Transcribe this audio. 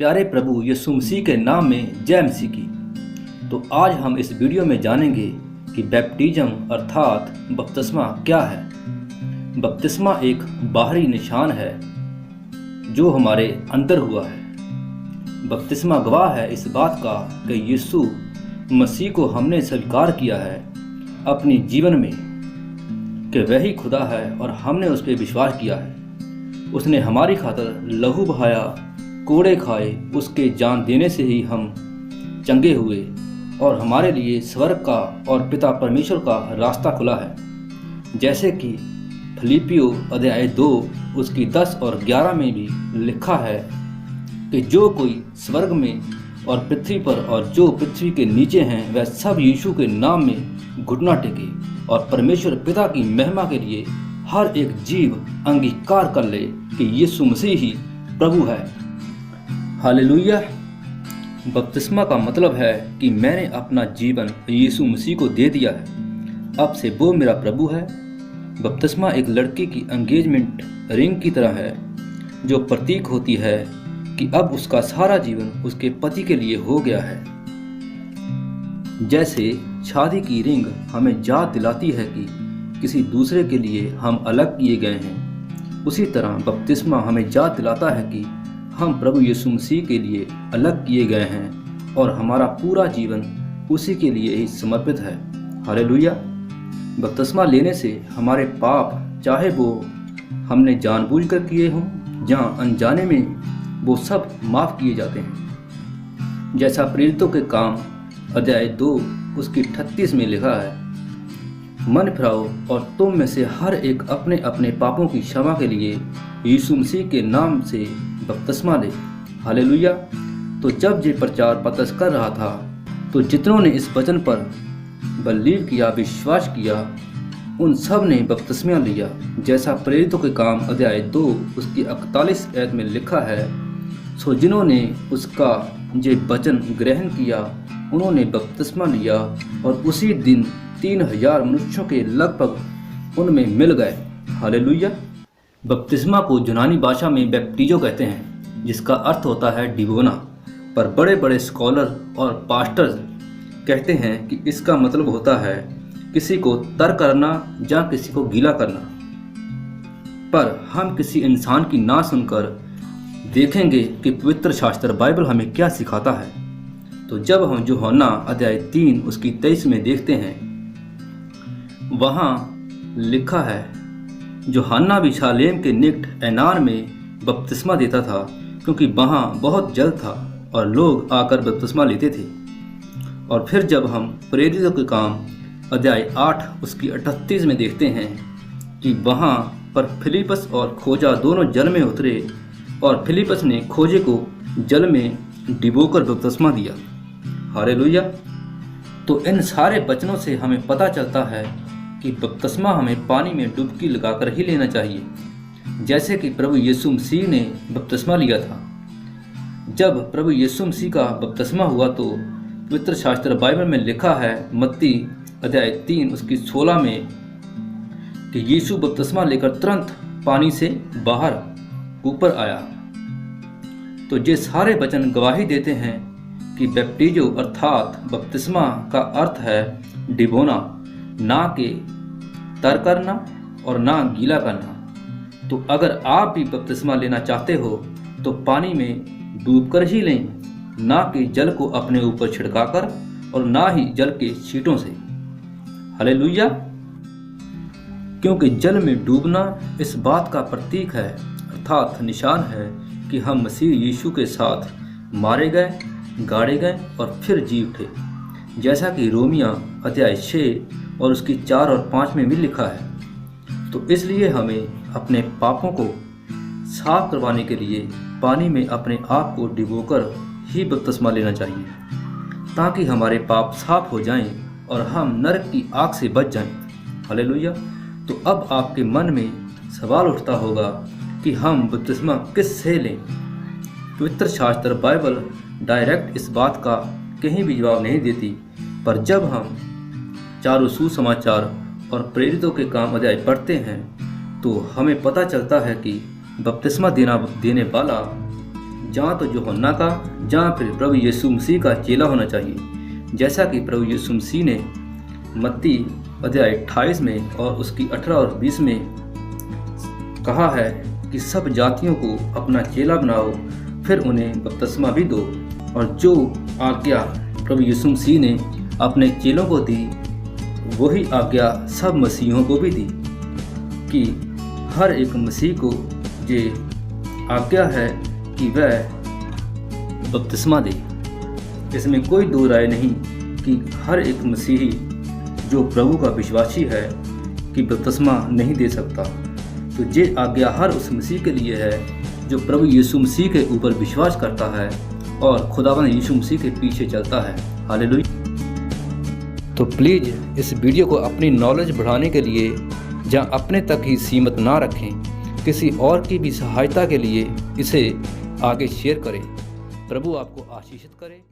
प्यारे प्रभु यीशु मसीह के नाम में जय मसीह की। तो आज हम इस वीडियो में जानेंगे कि बैप्टिज्म अर्थात बपतिस्मा क्या है। बपतिस्मा एक बाहरी निशान है जो हमारे अंदर हुआ है। बपतिस्मा गवाह है इस बात का कि यीशु मसीह को हमने स्वीकार किया है अपने जीवन में कि वही खुदा है और हमने उस पर विश्वास किया है। उसने हमारी खातिर लहू बहाया, कोड़े खाए, उसके जान देने से ही हम चंगे हुए और हमारे लिए स्वर्ग का और पिता परमेश्वर का रास्ता खुला है। जैसे कि फिलिपियो अध्याय 2 उसकी 10 और 11 में भी लिखा है कि जो कोई स्वर्ग में और पृथ्वी पर और जो पृथ्वी के नीचे हैं वह सब यीशु के नाम में घुटना टेके और परमेश्वर पिता की महिमा के लिए हर एक जीव अंगीकार कर ले कि यीशु मसीह ही प्रभु है। हालेलुया। बपतिस्मा का मतलब है कि मैंने अपना जीवन यीशु मसीह को दे दिया है, अब से वो मेरा प्रभु है। बपतिस्मा एक लड़की की एंगेजमेंट रिंग की तरह है जो प्रतीक होती है कि अब उसका सारा जीवन उसके पति के लिए हो गया है। जैसे शादी की रिंग हमें याद दिलाती है कि किसी दूसरे के लिए हम अलग किए गए हैं, उसी तरह बपतिस्मा हमें याद दिलाता है कि हम प्रभु यीशु मसीह के लिए अलग किए गए हैं और हमारा पूरा जीवन उसी के लिए ही समर्पित है। हालेलुया। बपतिस्मा लेने से हमारे पाप, चाहे वो हमने जानबूझकर किए हों या अनजाने में, वो सब माफ़ किए जाते हैं। जैसा प्रेरितों के काम अध्याय 2 उसकी 38 में लिखा है, मन फिराओ और तुम में से हर एक अपने अपने पापों की क्षमा के लिए यीशु मसीह के नाम से बपतिस्मा ले। हालेलुया। तो जब ये प्रचार पतरस कर रहा था तो जितनों ने इस वचन पर बिलीव किया, विश्वास किया, उन सब ने बपतिस्मा लिया। जैसा प्रेरितों के काम अध्याय 2 उसकी 41 आयत में लिखा है, सो जिन्होंने उसका ये वचन ग्रहण किया उन्होंने बपतिस्मा लिया और उसी दिन 3000 मनुष्यों के लगभग उनमें मिल गए। हालेलुया। बपतिस्मा को यूनानी भाषा में बैप्टिजो कहते हैं, जिसका अर्थ होता है डिबोना, पर बड़े बड़े स्कॉलर और पास्टर्स कहते हैं कि इसका मतलब होता है किसी को तर करना या किसी को गीला करना। पर हम किसी इंसान की ना सुनकर देखेंगे कि पवित्र शास्त्र बाइबल हमें क्या सिखाता है। तो जब हम यूहन्ना अध्याय 3 उसकी 23 में देखते हैं, वहाँ लिखा है, यूहन्ना भी शालेम के निकट एनान में बपतिस्मा देता था क्योंकि वहाँ बहुत जल था और लोग आकर बपतिस्मा लेते थे। और फिर जब हम प्रेरितों के काम अध्याय 8 उसकी 38 में देखते हैं कि वहाँ पर फिलिपस और खोजा दोनों जल में उतरे और फिलिपस ने खोजे को जल में डिबोकर बपतिस्मा दिया। हालेलुया। तो इन सारे वचनों से हमें पता चलता है कि बपतिस्मा हमें पानी में डुबकी लगाकर ही लेना चाहिए, जैसे कि प्रभु यीशु मसीह ने बपतिस्मा लिया था। जब प्रभु यीशु मसीह का बपतिस्मा हुआ तो पवित्र शास्त्र बाइबल में लिखा है, मत्ती अध्याय 3 उसकी 16 में, कि यीशु बपतिस्मा लेकर तुरंत पानी से बाहर ऊपर आया। तो ये सारे वचन गवाही देते हैं कि बैप्टिजो अर्थात बपतिस्मा का अर्थ है डिबोना, ना के तर करना और ना गीला करना। तो अगर आप भी बपतिस्मा लेना चाहते हो तो पानी में डूबकर ही लें, ना कि जल को अपने ऊपर छिड़काकर और ना ही जल के छींटों से। हालेलुया। क्योंकि जल में डूबना इस बात का प्रतीक है अर्थात निशान है कि हम मसीह यीशु के साथ मारे गए, गाड़े गए और फिर जी उठे, जैसा कि रोमिया अध्याय 6 और उसकी 4 और 5 में भी लिखा है। तो इसलिए हमें अपने पापों को साफ करवाने के लिए पानी में अपने आप को डिबोकर ही बपतिस्मा लेना चाहिए, ताकि हमारे पाप साफ हो जाएं और हम नरक की आग से बच जाएं। हालेलुया। तो अब आपके मन में सवाल उठता होगा कि हम बपतिस्मा किस से लें। पवित्र शास्त्र बाइबल डायरेक्ट इस बात का कहीं भी जवाब नहीं देती, पर जब हम चारों सुसमाचार और प्रेरितों के काम अध्याय पढ़ते हैं तो हमें पता चलता है कि बपतिस्मा देने वाला जहाँ तो यूहन्ना का, जहाँ फिर प्रभु यीशु मसीह का चेला होना चाहिए। जैसा कि प्रभु यीशु मसीह ने मत्ती अध्याय 28 में और उसकी 18 और 20 में कहा है कि सब जातियों को अपना चेला बनाओ, फिर उन्हें बपतिस्मा भी दो। और जो आज्ञा प्रभु यीशु मसीह ने अपने चेलों को दी, वही आज्ञा सब मसीहों को भी दी कि हर एक मसीह को ये आज्ञा है कि वह बपतिस्मा दे। इसमें कोई दो राय नहीं कि हर एक मसीही जो प्रभु का विश्वासी है कि बपतिस्मा नहीं दे सकता। तो ये आज्ञा हर उस मसीह के लिए है जो प्रभु यीशु मसीह के ऊपर विश्वास करता है और खुदावंद यीशु मसीह के पीछे चलता है। हालेलुया। तो प्लीज़ इस वीडियो को अपनी नॉलेज बढ़ाने के लिए या अपने तक ही सीमित ना रखें, किसी और की भी सहायता के लिए इसे आगे शेयर करें। प्रभु आपको आशीषित करे।